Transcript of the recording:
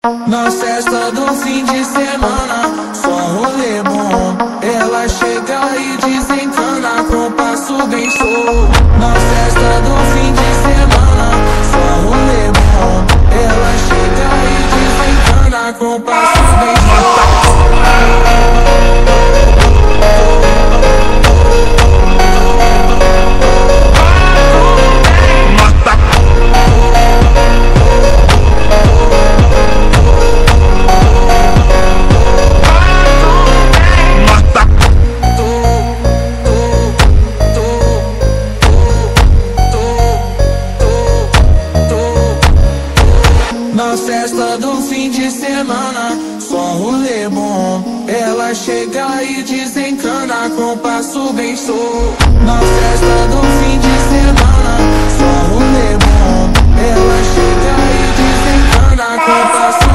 Na festa do fim de semana, só rolê bom. Ela chega e desencana com passo bem show. Na festa do fim de semana, só rolê bom. Ela chega e desencana com passo bem show. Na festa do fim de semana, só rolê bom. Ela chega e desencana com passo bem show. Na festa do fim de semana, só rolê bom. Ela chega e desencana com passo